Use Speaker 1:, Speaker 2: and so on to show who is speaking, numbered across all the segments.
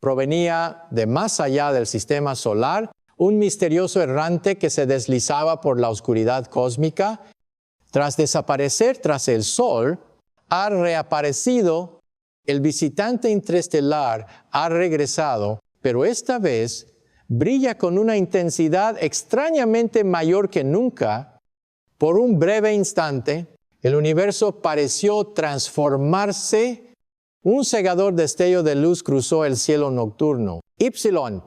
Speaker 1: Provenía de más allá del sistema solar, un misterioso errante que se deslizaba por la oscuridad cósmica. Tras desaparecer tras el Sol, ha reaparecido. El visitante interestelar ha regresado, pero esta vez brilla con una intensidad extrañamente mayor que nunca. Por un breve instante, el universo pareció transformarse. Un cegador destello de luz cruzó el cielo nocturno. Ypsilon.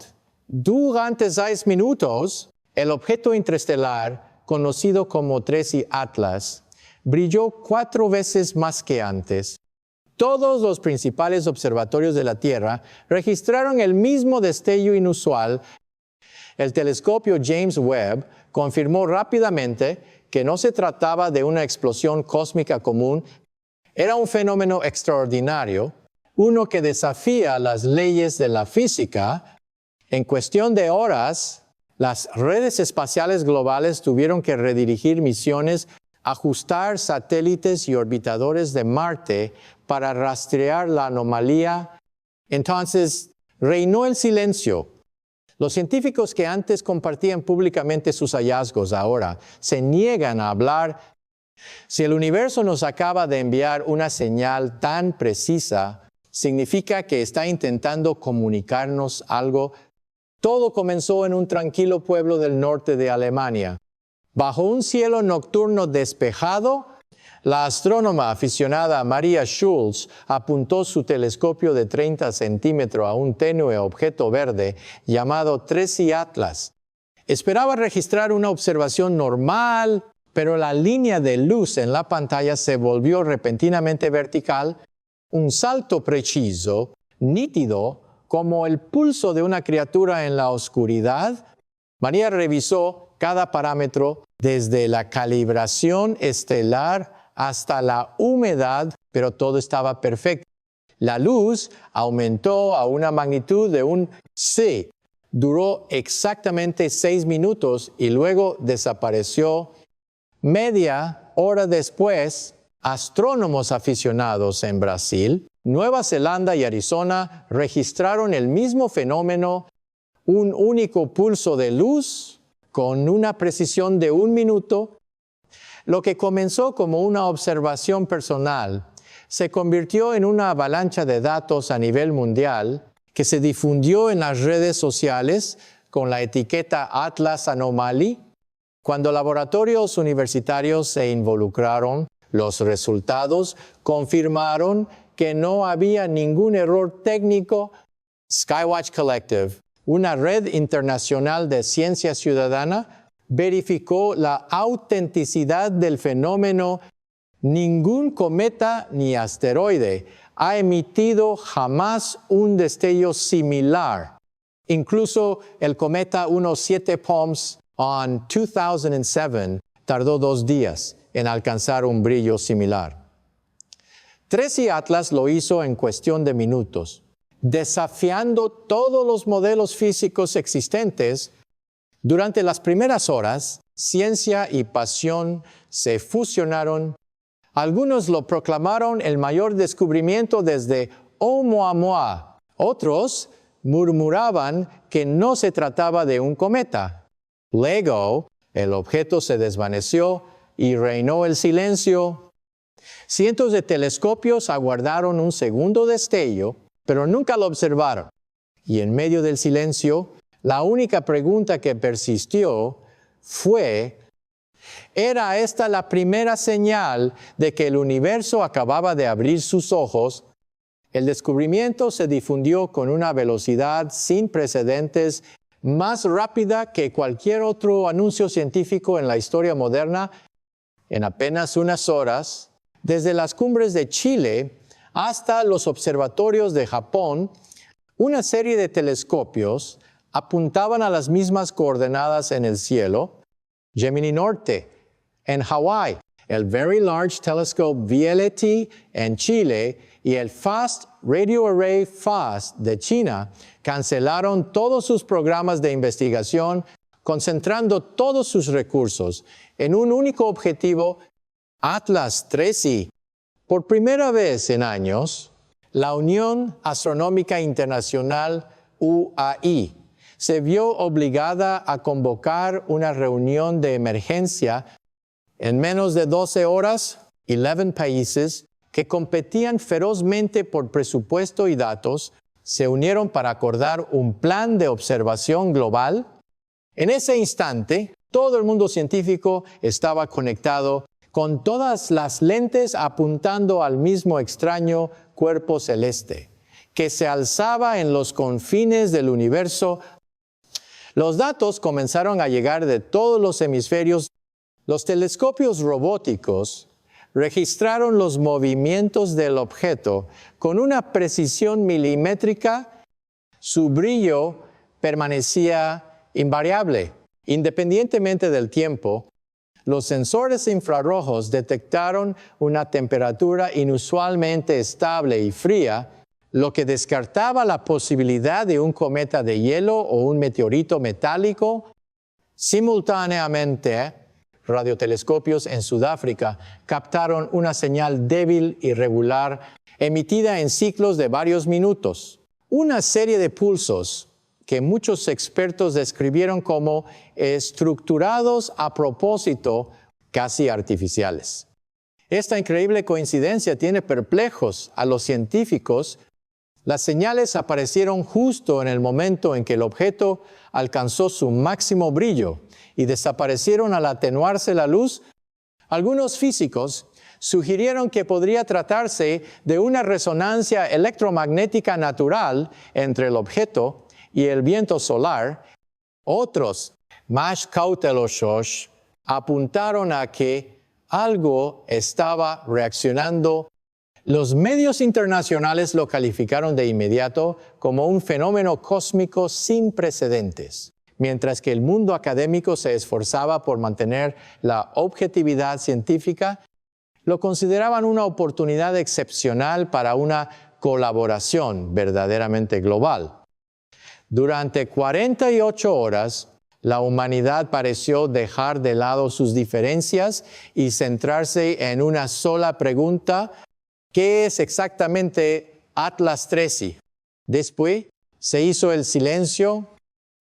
Speaker 1: Durante 6 minutos, el objeto interestelar, conocido como 3i Atlas, brilló 4 veces más que antes. Todos los principales observatorios de la Tierra registraron el mismo destello inusual. El telescopio James Webb confirmó rápidamente que no se trataba de una explosión cósmica común. Era un fenómeno extraordinario, uno que desafía las leyes de la física. En cuestión de horas, las redes espaciales globales tuvieron que redirigir misiones, ajustar satélites y orbitadores de Marte para rastrear la anomalía. Entonces, reinó el silencio. Los científicos que antes compartían públicamente sus hallazgos ahora se niegan a hablar. Si el universo nos acaba de enviar una señal tan precisa, significa que está intentando comunicarnos algo. Todo comenzó en un tranquilo pueblo del norte de Alemania. Bajo un cielo nocturno despejado, la astrónoma aficionada Maria Schulz apuntó su telescopio de 30 centímetros a un tenue objeto verde llamado 3i Atlas. Esperaba registrar una observación normal, pero la línea de luz en la pantalla se volvió repentinamente vertical, un salto preciso, nítido, como el pulso de una criatura en la oscuridad. María revisó cada parámetro desde la calibración estelar hasta la humedad, pero todo estaba perfecto. La luz aumentó a una magnitud de un C. Duró exactamente 6 minutos y luego desapareció. Media hora después, astrónomos aficionados en Brasil, Nueva Zelanda y Arizona registraron el mismo fenómeno, un único pulso de luz con una precisión de 1 minuto. Lo que comenzó como una observación personal se convirtió en una avalancha de datos a nivel mundial que se difundió en las redes sociales con la etiqueta Atlas Anomaly. Cuando laboratorios universitarios se involucraron, los resultados confirmaron que no había ningún error técnico. Skywatch Collective, una red internacional de ciencia ciudadana, verificó la autenticidad del fenómeno. Ningún cometa ni asteroide ha emitido jamás un destello similar. Incluso el cometa 17 Palms en 2007 tardó 2 días en alcanzar un brillo similar. 3i Atlas lo hizo en cuestión de minutos, desafiando todos los modelos físicos existentes. Durante las primeras horas, ciencia y pasión se fusionaron. Algunos lo proclamaron el mayor descubrimiento desde Oumuamua. Otros murmuraban que no se trataba de un cometa. Luego, el objeto se desvaneció y reinó el silencio. Cientos de telescopios aguardaron un segundo destello, pero nunca lo observaron. Y en medio del silencio, la única pregunta que persistió fue: ¿era esta la primera señal de que el universo acababa de abrir sus ojos? El descubrimiento se difundió con una velocidad sin precedentes, más rápida que cualquier otro anuncio científico en la historia moderna. En apenas unas horas, desde las cumbres de Chile hasta los observatorios de Japón, una serie de telescopios apuntaban a las mismas coordenadas en el cielo. Gemini Norte en Hawái, el Very Large Telescope VLT en Chile y el Fast Radio Array FAST de China cancelaron todos sus programas de investigación, concentrando todos sus recursos en un único objetivo, Atlas 3i. Por primera vez en años, la Unión Astronómica Internacional, UAI, se vio obligada a convocar una reunión de emergencia en menos de 12 horas, 11 países que competían ferozmente por presupuesto y datos, se unieron para acordar un plan de observación global. En ese instante, todo el mundo científico estaba conectado con todas las lentes apuntando al mismo extraño cuerpo celeste, que se alzaba en los confines del universo. Los datos comenzaron a llegar de todos los hemisferios. Los telescopios robóticos registraron los movimientos del objeto con una precisión milimétrica. Su brillo permanecía invariable. Independientemente del tiempo, los sensores infrarrojos detectaron una temperatura inusualmente estable y fría, lo que descartaba la posibilidad de un cometa de hielo o un meteorito metálico. Simultáneamente, radiotelescopios en Sudáfrica captaron una señal débil y regular emitida en ciclos de varios minutos. Una serie de pulsos que muchos expertos describieron como estructurados a propósito, casi artificiales. Esta increíble coincidencia tiene perplejos a los científicos. Las señales aparecieron justo en el momento en que el objeto alcanzó su máximo brillo y desaparecieron al atenuarse la luz. Algunos físicos sugirieron que podría tratarse de una resonancia electromagnética natural entre el objeto y el viento solar. Otros, más cautelosos, apuntaron a que algo estaba reaccionando. Los medios internacionales lo calificaron de inmediato como un fenómeno cósmico sin precedentes, mientras que el mundo académico se esforzaba por mantener la objetividad científica. Lo consideraban una oportunidad excepcional para una colaboración verdaderamente global. Durante 48 horas, la humanidad pareció dejar de lado sus diferencias y centrarse en una sola pregunta: ¿qué es exactamente Atlas 13? Después se hizo el silencio.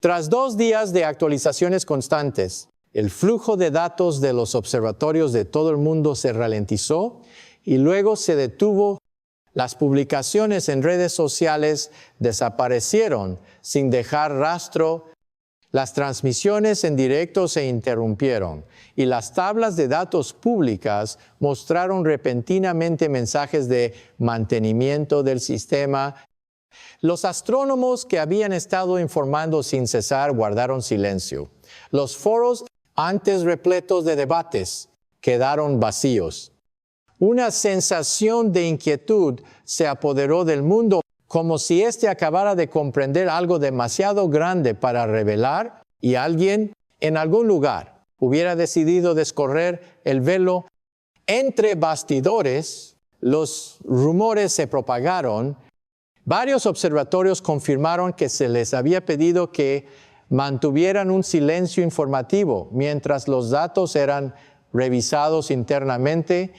Speaker 1: Tras 2 días de actualizaciones constantes, el flujo de datos de los observatorios de todo el mundo se ralentizó y luego se detuvo. Las publicaciones en redes sociales desaparecieron sin dejar rastro. Las transmisiones en directo se interrumpieron y las tablas de datos públicas mostraron repentinamente mensajes de mantenimiento del sistema. Los astrónomos que habían estado informando sin cesar guardaron silencio. Los foros, antes repletos de debates, quedaron vacíos. Una sensación de inquietud se apoderó del mundo, como si éste acabara de comprender algo demasiado grande para revelar, y alguien en algún lugar hubiera decidido descorrer el velo. Entre bastidores, los rumores se propagaron. Varios observatorios confirmaron que se les había pedido que mantuvieran un silencio informativo mientras los datos eran revisados internamente.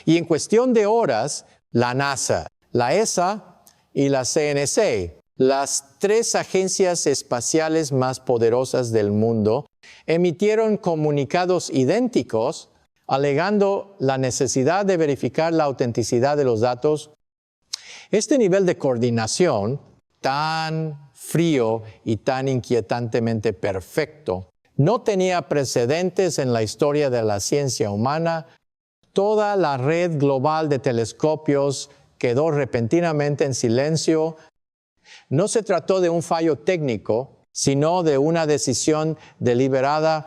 Speaker 1: Y en cuestión de horas, la NASA, la ESA y la CNC, las 3 agencias espaciales más poderosas del mundo, emitieron comunicados idénticos, alegando la necesidad de verificar la autenticidad de los datos. Este nivel de coordinación, tan frío y tan inquietantemente perfecto, no tenía precedentes en la historia de la ciencia humana. Toda la red global de telescopios quedó repentinamente en silencio. No se trató de un fallo técnico, sino de una decisión deliberada.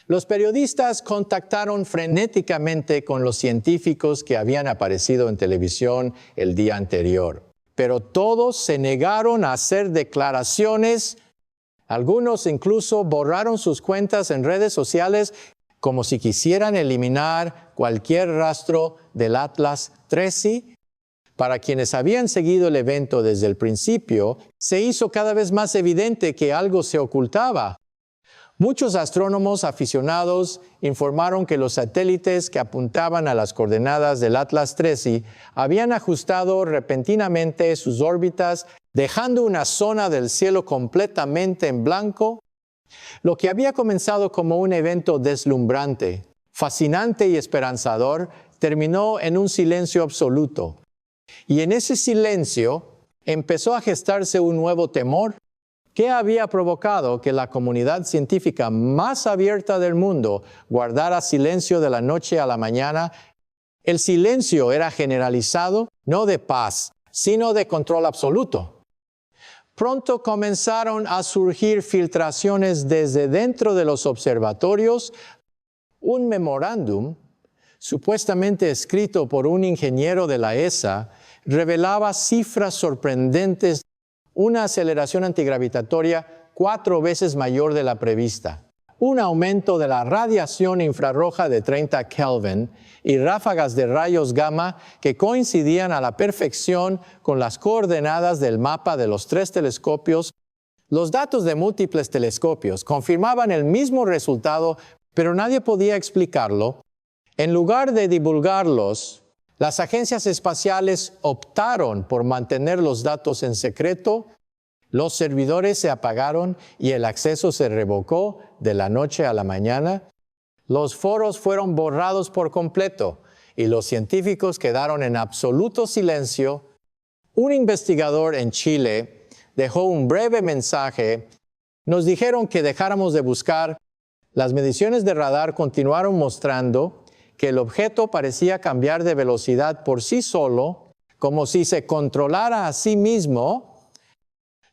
Speaker 1: Los periodistas contactaron frenéticamente con los científicos que habían aparecido en televisión el día anterior, pero todos se negaron a hacer declaraciones. Algunos incluso borraron sus cuentas en redes sociales como si quisieran eliminar cualquier rastro del Atlas 13. Para quienes habían seguido el evento desde el principio, se hizo cada vez más evidente que algo se ocultaba. Muchos astrónomos aficionados informaron que los satélites que apuntaban a las coordenadas del Atlas 13 habían ajustado repentinamente sus órbitas, dejando una zona del cielo completamente en blanco. Lo que había comenzado como un evento deslumbrante, fascinante y esperanzador, terminó en un silencio absoluto. Y en ese silencio empezó a gestarse un nuevo temor. ¿Qué había provocado que la comunidad científica más abierta del mundo guardara silencio de la noche a la mañana? El silencio era generalizado, no de paz, sino de control absoluto. Pronto comenzaron a surgir filtraciones desde dentro de los observatorios. Un memorándum, supuestamente escrito por un ingeniero de la ESA, revelaba cifras sorprendentes, una aceleración antigravitatoria 4 veces mayor de la prevista, un aumento de la radiación infrarroja de 30 Kelvin y ráfagas de rayos gamma que coincidían a la perfección con las coordenadas del mapa de los 3 telescopios. Los datos de múltiples telescopios confirmaban el mismo resultado, pero nadie podía explicarlo. En lugar de divulgarlos, las agencias espaciales optaron por mantener los datos en secreto, los servidores se apagaron y el acceso se revocó de la noche a la mañana. Los foros fueron borrados por completo y los científicos quedaron en absoluto silencio. Un investigador en Chile dejó un breve mensaje. Nos dijeron que dejáramos de buscar. Las mediciones de radar continuaron mostrando que el objeto parecía cambiar de velocidad por sí solo, como si se controlara a sí mismo.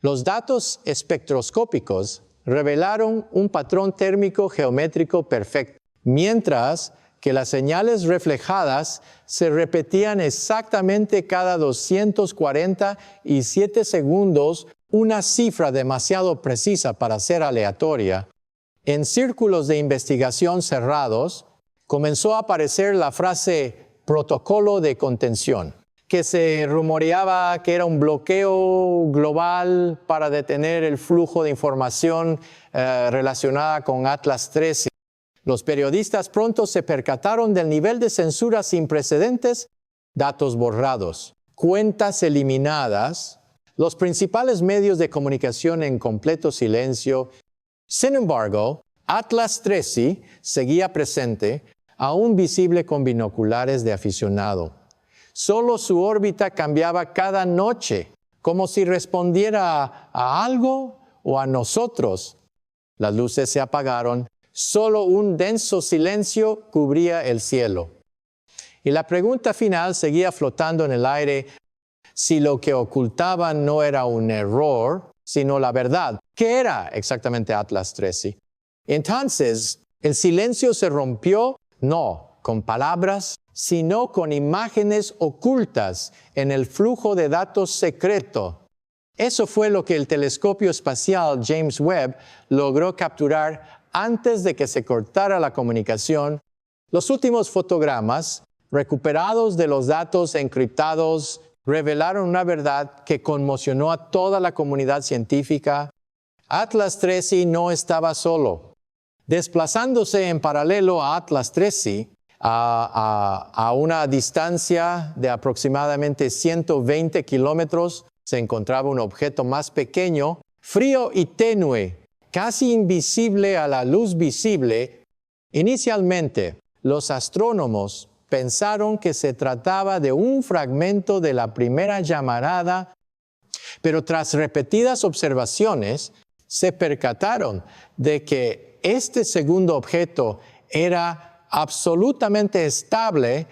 Speaker 1: Los datos espectroscópicos revelaron un patrón térmico geométrico perfecto, mientras que las señales reflejadas se repetían exactamente cada 247 segundos, una cifra demasiado precisa para ser aleatoria. En círculos de investigación cerrados, comenzó a aparecer la frase protocolo de contención, que se rumoreaba que era un bloqueo global para detener el flujo de información relacionada con Atlas 13. Los periodistas pronto se percataron del nivel de censura sin precedentes, datos borrados, cuentas eliminadas, los principales medios de comunicación en completo silencio. Sin embargo, Atlas 13 seguía presente, aún visible con binoculares de aficionado. Solo su órbita cambiaba cada noche, como si respondiera a algo o a nosotros. Las luces se apagaron, solo un denso silencio cubría el cielo. Y la pregunta final seguía flotando en el aire: si lo que ocultaban no era un error, sino la verdad. ¿Qué era exactamente Atlas 13? Entonces, el silencio se rompió, no con palabras, sino con imágenes ocultas en el flujo de datos secreto. Eso fue lo que el telescopio espacial James Webb logró capturar antes de que se cortara la comunicación. Los últimos fotogramas, recuperados de los datos encriptados, revelaron una verdad que conmocionó a toda la comunidad científica. Atlas 13 no estaba solo. Desplazándose en paralelo a Atlas 13, a una distancia de aproximadamente 120 kilómetros, se encontraba un objeto más pequeño, frío y tenue, casi invisible a la luz visible. Inicialmente, los astrónomos pensaron que se trataba de un fragmento de la primera llamarada, pero tras repetidas observaciones, se percataron de que este segundo objeto era absolutamente estable,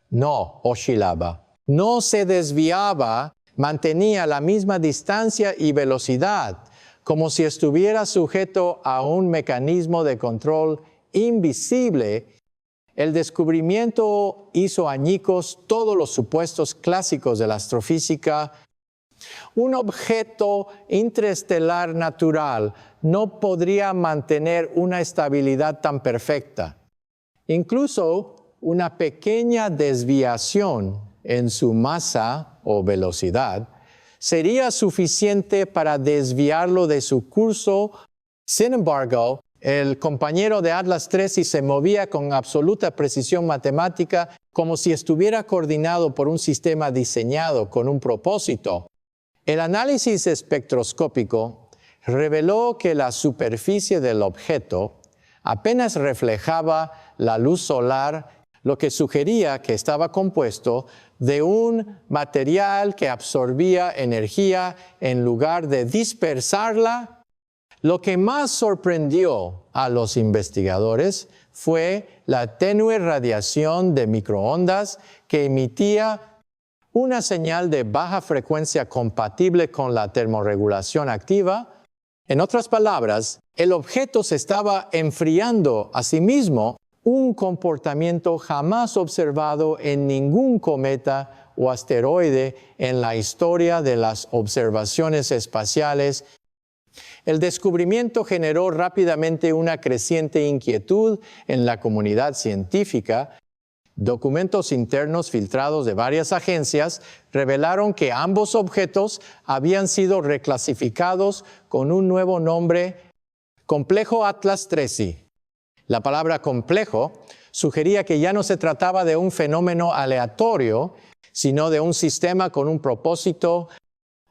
Speaker 1: no oscilaba, no se desviaba, mantenía la misma distancia y velocidad, como si estuviera sujeto a un mecanismo de control invisible. El descubrimiento hizo añicos todos los supuestos clásicos de la astrofísica. Un objeto interestelar natural no podría mantener una estabilidad tan perfecta. Incluso una pequeña desviación en su masa o velocidad sería suficiente para desviarlo de su curso. Sin embargo, El compañero de Atlas 3 se movía con absoluta precisión matemática, como si estuviera coordinado por un sistema diseñado con un propósito. El análisis espectroscópico reveló que la superficie del objeto apenas reflejaba la luz solar, lo que sugería que estaba compuesto de un material que absorbía energía en lugar de dispersarla. Lo que más sorprendió a los investigadores fue la tenue radiación de microondas que emitía una señal de baja frecuencia compatible con la termorregulación activa. En otras palabras, el objeto se estaba enfriando a sí mismo, un comportamiento jamás observado en ningún cometa o asteroide en la historia de las observaciones espaciales. El descubrimiento generó rápidamente una creciente inquietud en la comunidad científica. Documentos internos filtrados de varias agencias revelaron que ambos objetos habían sido reclasificados con un nuevo nombre, Complejo Atlas 3i. La palabra complejo sugería que ya no se trataba de un fenómeno aleatorio, sino de un sistema con un propósito.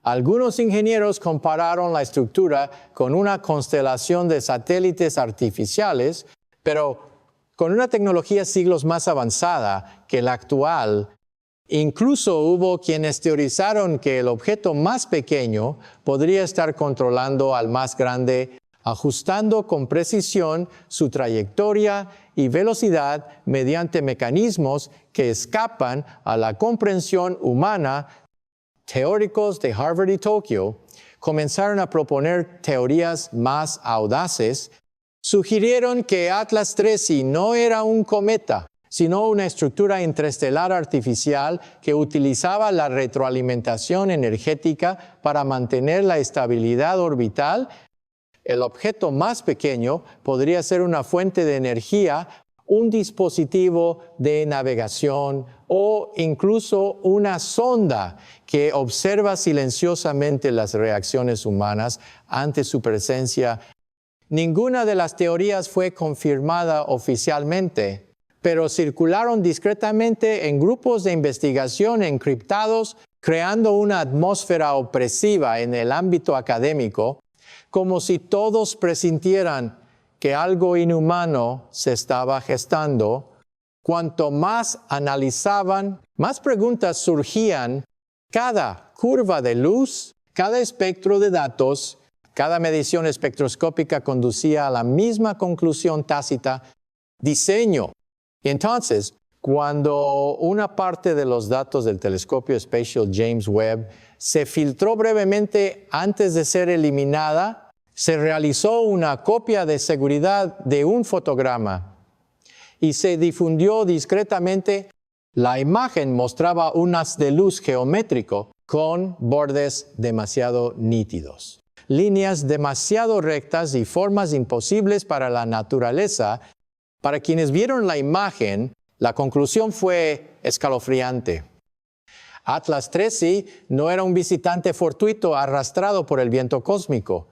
Speaker 1: Algunos ingenieros compararon la estructura con una constelación de satélites artificiales, pero con una tecnología siglos más avanzada que la actual. Incluso hubo quienes teorizaron que el objeto más pequeño podría estar controlando al más grande, ajustando con precisión su trayectoria y velocidad mediante mecanismos que escapan a la comprensión humana. Teóricos de Harvard y Tokio comenzaron a proponer teorías más audaces. Sugirieron que Atlas 3i no era un cometa, sino una estructura interestelar artificial que utilizaba la retroalimentación energética para mantener la estabilidad orbital. El objeto más pequeño podría ser una fuente de energía, un dispositivo de navegación o incluso una sonda que observa silenciosamente las reacciones humanas ante su presencia. Ninguna de las teorías fue confirmada oficialmente, pero circularon discretamente en grupos de investigación encriptados, creando una atmósfera opresiva en el ámbito académico, como si todos presintieran que algo inhumano se estaba gestando. Cuanto más analizaban, más preguntas surgían. Cada curva de luz, cada espectro de datos, cada medición espectroscópica conducía a la misma conclusión tácita: diseño. Y entonces, cuando una parte de los datos del telescopio espacial James Webb se filtró brevemente antes de ser eliminada, se realizó una copia de seguridad de un fotograma y se difundió discretamente. La imagen mostraba un haz de luz geométrico con bordes demasiado nítidos, líneas demasiado rectas y formas imposibles para la naturaleza. Para quienes vieron la imagen, la conclusión fue escalofriante. Atlas 3i no era un visitante fortuito arrastrado por el viento cósmico.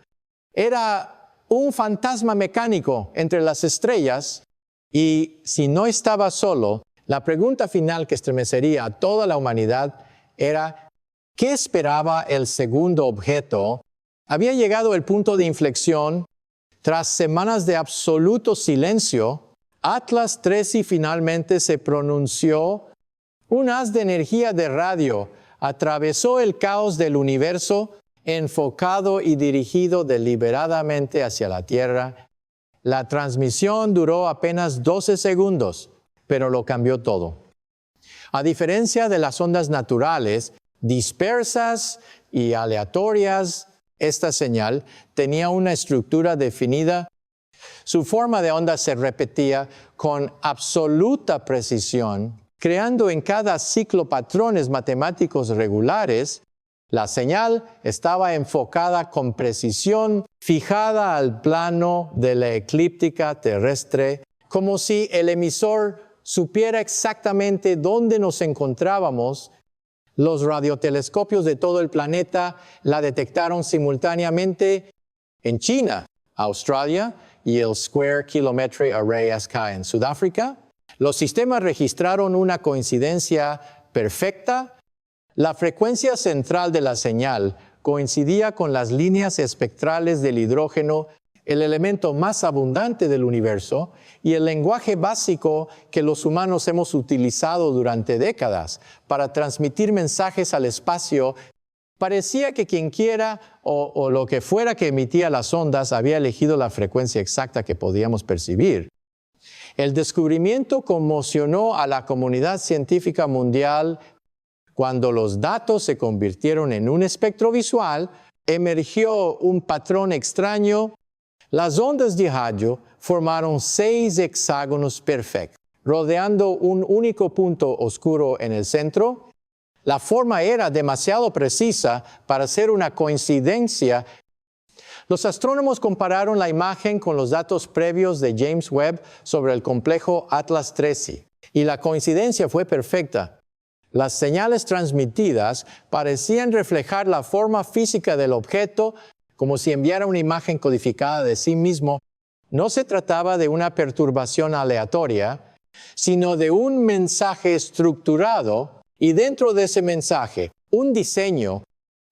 Speaker 1: Era un fantasma mecánico entre las estrellas, y si no estaba solo, la pregunta final que estremecería a toda la humanidad era: ¿qué esperaba el segundo objeto? Había llegado el punto de inflexión. Tras semanas de absoluto silencio, Atlas 3i finalmente se pronunció. Un haz de energía de radio atravesó el caos del universo, enfocado y dirigido deliberadamente hacia la Tierra. La transmisión duró apenas 12 segundos, pero lo cambió todo. A diferencia de las ondas naturales, dispersas y aleatorias, esta señal tenía una estructura definida. Su forma de onda se repetía con absoluta precisión, creando en cada ciclo patrones matemáticos regulares. La señal estaba enfocada con precisión, fijada al plano de la eclíptica terrestre, como si el emisor supiera exactamente dónde nos encontrábamos. Los radiotelescopios de todo el planeta la detectaron simultáneamente en China, Australia y el Square Kilometry Array SK en Sudáfrica. Los sistemas registraron una coincidencia perfecta. La frecuencia central de la señal coincidía con las líneas espectrales del hidrógeno, el elemento más abundante del universo, y el lenguaje básico que los humanos hemos utilizado durante décadas para transmitir mensajes al espacio. Parecía que quienquiera o lo que fuera que emitía las ondas había elegido la frecuencia exacta que podíamos percibir. El descubrimiento conmocionó a la comunidad científica mundial. Cuando los datos se convirtieron en un espectro visual, emergió un patrón extraño. Las ondas de radio formaron 6 hexágonos perfectos, rodeando un único punto oscuro en el centro. La forma era demasiado precisa para ser una coincidencia. Los astrónomos compararon la imagen con los datos previos de James Webb sobre el complejo Atlas 13, y la coincidencia fue perfecta. Las señales transmitidas parecían reflejar la forma física del objeto, como si enviara una imagen codificada de sí mismo. No se trataba de una perturbación aleatoria, sino de un mensaje estructurado, y dentro de ese mensaje, un diseño.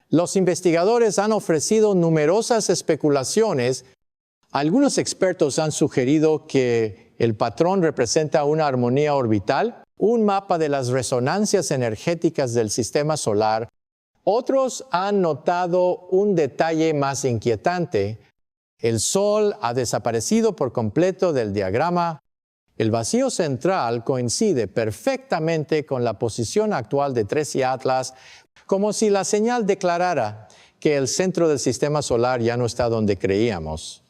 Speaker 1: Los investigadores han ofrecido numerosas especulaciones. Algunos expertos han sugerido que el patrón representa una armonía orbital, un mapa de las resonancias energéticas del sistema solar. Otros han notado un detalle más inquietante. El Sol ha desaparecido por completo del diagrama. El vacío central coincide perfectamente con la posición actual de 13 Atlas, como si la señal declarara que el centro del sistema solar ya no está donde creíamos.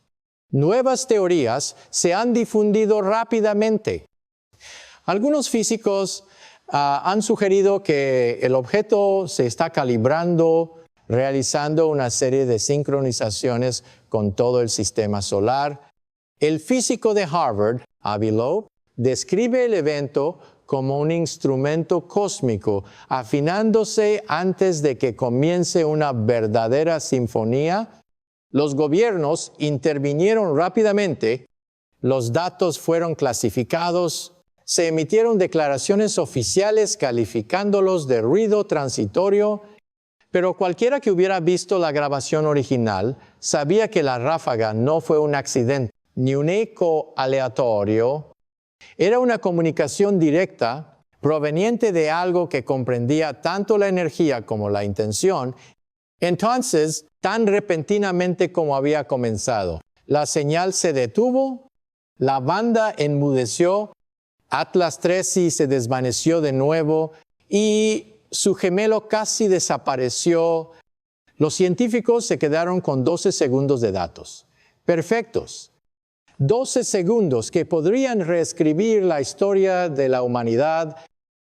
Speaker 1: Nuevas teorías se han difundido rápidamente. Algunos físicos han sugerido que el objeto se está calibrando, realizando una serie de sincronizaciones con todo el sistema solar. El físico de Harvard, Avi Loeb, describe el evento como un instrumento cósmico, afinándose antes de que comience una verdadera sinfonía. Los gobiernos intervinieron rápidamente, los datos fueron clasificados, se emitieron declaraciones oficiales calificándolos de ruido transitorio, pero cualquiera que hubiera visto la grabación original sabía que la ráfaga no fue un accidente ni un eco aleatorio. Era una comunicación directa proveniente de algo que comprendía tanto la energía como la intención. Entonces, tan repentinamente como había comenzado, la señal se detuvo, la banda enmudeció, Atlas 13 se desvaneció de nuevo y su gemelo casi desapareció. Los científicos se quedaron con 12 segundos de datos. Perfectos. 12 segundos que podrían reescribir la historia de la humanidad,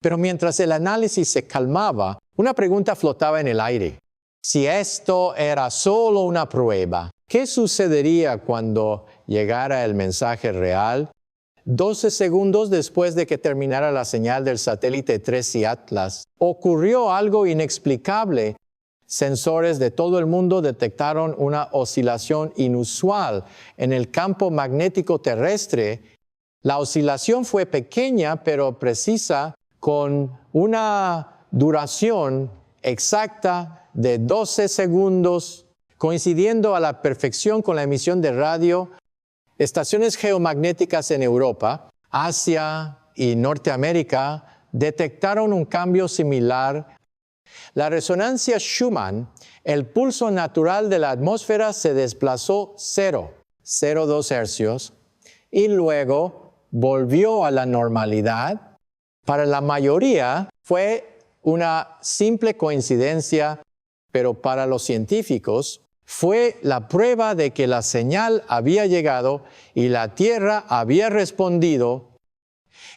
Speaker 1: pero mientras el análisis se calmaba, una pregunta flotaba en el aire. Si esto era solo una prueba, ¿qué sucedería cuando llegara el mensaje real? 12 segundos después de que terminara la señal del satélite 13 Atlas, ocurrió algo inexplicable. Sensores de todo el mundo detectaron una oscilación inusual en el campo magnético terrestre. La oscilación fue pequeña pero precisa, con una duración exacta de 12 segundos, coincidiendo a la perfección con la emisión de radio. Estaciones geomagnéticas en Europa, Asia y Norteamérica detectaron un cambio similar. La resonancia Schumann, el pulso natural de la atmósfera, se desplazó 0,02 hercios, y luego volvió a la normalidad. Para la mayoría fue una simple coincidencia, pero para los científicos fue la prueba de que la señal había llegado y la Tierra había respondido.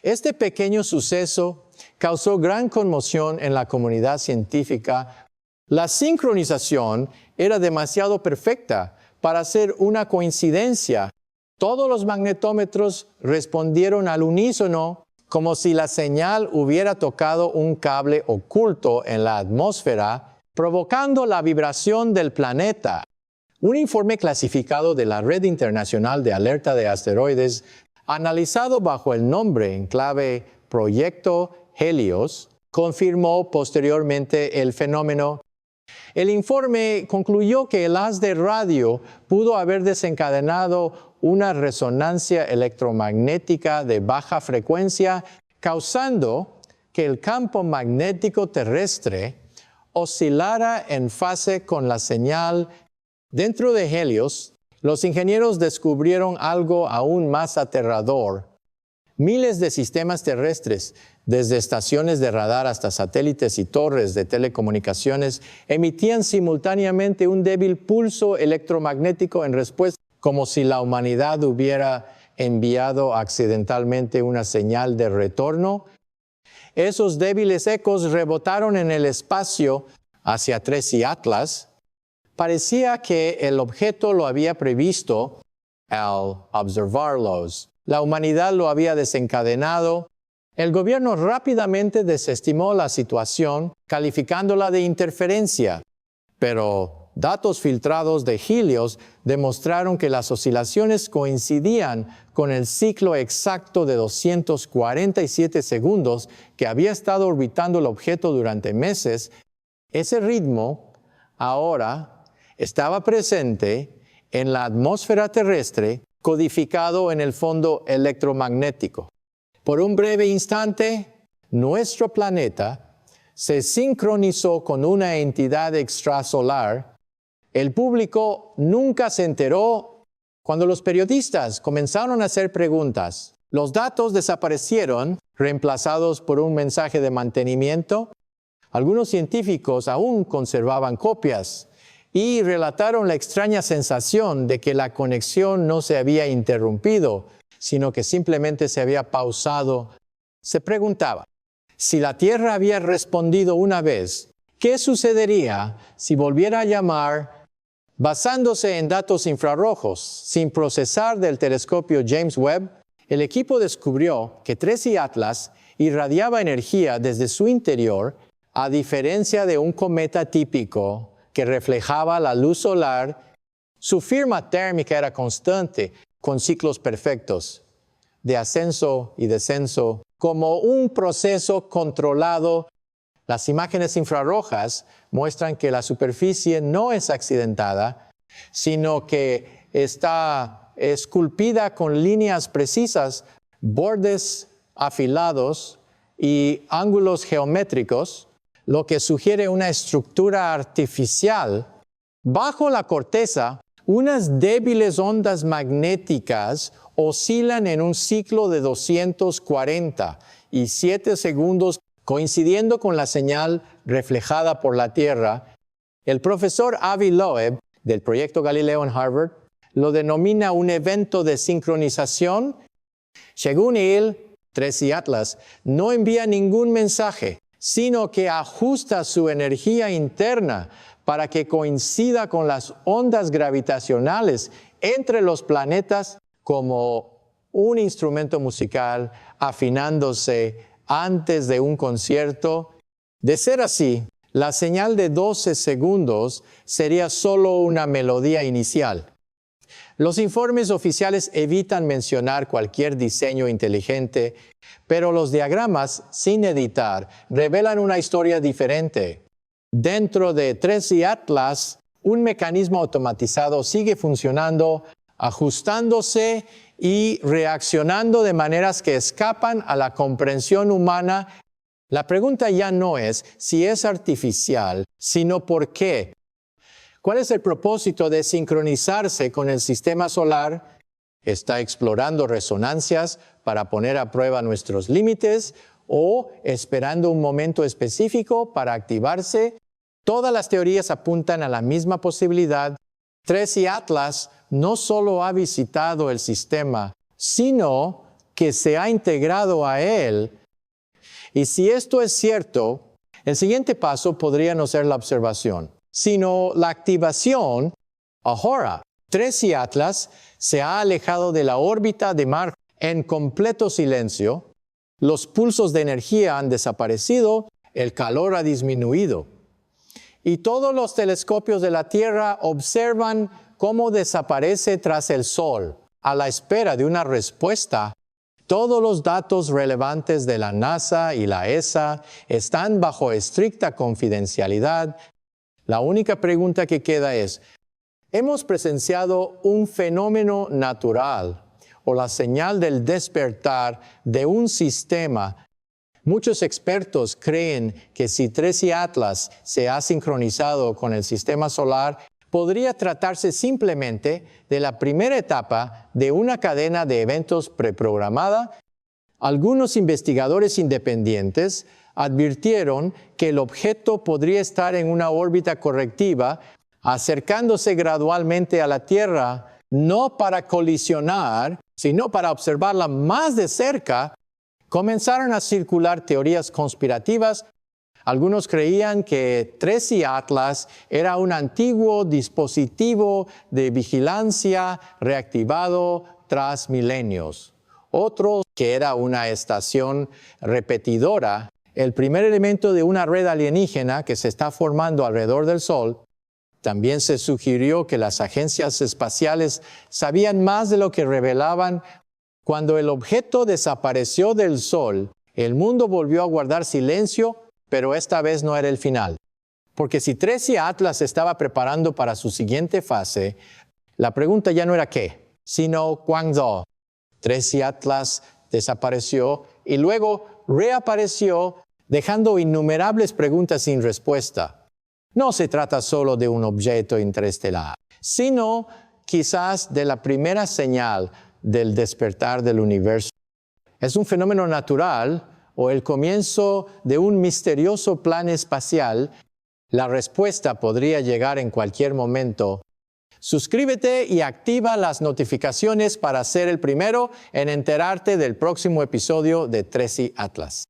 Speaker 1: Este pequeño suceso causó gran conmoción en la comunidad científica. La sincronización era demasiado perfecta para ser una coincidencia. Todos los magnetómetros respondieron al unísono, como si la señal hubiera tocado un cable oculto en la atmósfera, provocando la vibración del planeta. Un informe clasificado de la Red Internacional de Alerta de Asteroides, analizado bajo el nombre en clave Proyecto Helios, confirmó posteriormente el fenómeno. El informe concluyó que el haz de radio pudo haber desencadenado una resonancia electromagnética de baja frecuencia, causando que el campo magnético terrestre oscilara en fase con la señal. Dentro de Helios, los ingenieros descubrieron algo aún más aterrador. Miles de sistemas terrestres, desde estaciones de radar hasta satélites y torres de telecomunicaciones, emitían simultáneamente un débil pulso electromagnético en respuesta, como si la humanidad hubiera enviado accidentalmente una señal de retorno. Esos débiles ecos rebotaron en el espacio hacia Tracy Atlas. Parecía que el objeto lo había previsto al observarlos. La humanidad lo había desencadenado. El gobierno rápidamente desestimó la situación, calificándola de interferencia. Pero datos filtrados de Helios demostraron que las oscilaciones coincidían con el ciclo exacto de 247 segundos que había estado orbitando el objeto durante meses. Ese ritmo ahora estaba presente en la atmósfera terrestre, codificado en el fondo electromagnético. Por un breve instante, nuestro planeta se sincronizó con una entidad extrasolar. El público nunca se enteró. Cuando los periodistas comenzaron a hacer preguntas, los datos desaparecieron, reemplazados por un mensaje de mantenimiento. Algunos científicos aún conservaban copias y relataron la extraña sensación de que la conexión no se había interrumpido, sino que simplemente se había pausado. Se preguntaba, si la Tierra había respondido una vez, ¿qué sucedería si volviera a llamar basándose en datos infrarrojos sin procesar del telescopio James Webb? El equipo descubrió que Tracy Atlas irradiaba energía desde su interior, a diferencia de un cometa típico que reflejaba la luz solar. Su firma térmica era constante, con ciclos perfectos, de ascenso y descenso, como un proceso controlado. Las imágenes infrarrojas muestran que la superficie no es accidentada, sino que está esculpida con líneas precisas, bordes afilados y ángulos geométricos, lo que sugiere una estructura artificial. Bajo la corteza, unas débiles ondas magnéticas oscilan en un ciclo de 247 segundos, coincidiendo con la señal reflejada por la Tierra. El profesor Avi Loeb, del Proyecto Galileo en Harvard, lo denomina un evento de sincronización. Según él, Tracy Atlas no envía ningún mensaje, sino que ajusta su energía interna para que coincida con las ondas gravitacionales entre los planetas, como un instrumento musical afinándose antes de un concierto. De ser así, la señal de 12 segundos sería solo una melodía inicial. Los informes oficiales evitan mencionar cualquier diseño inteligente, pero los diagramas, sin editar, revelan una historia diferente. Dentro de Tracy Atlas, un mecanismo automatizado sigue funcionando, ajustándose y reaccionando de maneras que escapan a la comprensión humana. La pregunta ya no es si es artificial, sino por qué. ¿Cuál es el propósito de sincronizarse con el sistema solar? ¿Está explorando resonancias para poner a prueba nuestros límites o esperando un momento específico para activarse? Todas las teorías apuntan a la misma posibilidad. Tracy Atlas no solo ha visitado el sistema, sino que se ha integrado a él. Y si esto es cierto, el siguiente paso podría no ser la observación, sino la activación. Ahora, Tracy Atlas se ha alejado de la órbita de Marte en completo silencio. Los pulsos de energía han desaparecido, el calor ha disminuido. Y todos los telescopios de la Tierra observan cómo desaparece tras el Sol. A la espera de una respuesta, todos los datos relevantes de la NASA y la ESA están bajo estricta confidencialidad. La única pregunta que queda es, ¿hemos presenciado un fenómeno natural o la señal del despertar de un sistema? Muchos expertos creen que si Tracy Atlas se ha sincronizado con el sistema solar, podría tratarse simplemente de la primera etapa de una cadena de eventos preprogramada. Algunos investigadores independientes advirtieron que el objeto podría estar en una órbita correctiva, acercándose gradualmente a la Tierra, no para colisionar, sino para observarla más de cerca. Comenzaron a circular teorías conspirativas. Algunos creían que Tracy Atlas era un antiguo dispositivo de vigilancia reactivado tras milenios. Otros que era una estación repetidora, el primer elemento de una red alienígena que se está formando alrededor del Sol. También se sugirió que las agencias espaciales sabían más de lo que revelaban. Cuando el objeto desapareció del Sol, el mundo volvió a guardar silencio, pero esta vez no era el final. Porque si Tracy Atlas estaba preparando para su siguiente fase, la pregunta ya no era qué, sino cuándo. Tracy Atlas desapareció y luego reapareció, dejando innumerables preguntas sin respuesta. No se trata solo de un objeto interestelar, sino quizás de la primera señal del despertar del universo. ¿Es un fenómeno natural o el comienzo de un misterioso plan espacial? La respuesta podría llegar en cualquier momento. Suscríbete y activa las notificaciones para ser el primero en enterarte del próximo episodio de Tracy Atlas.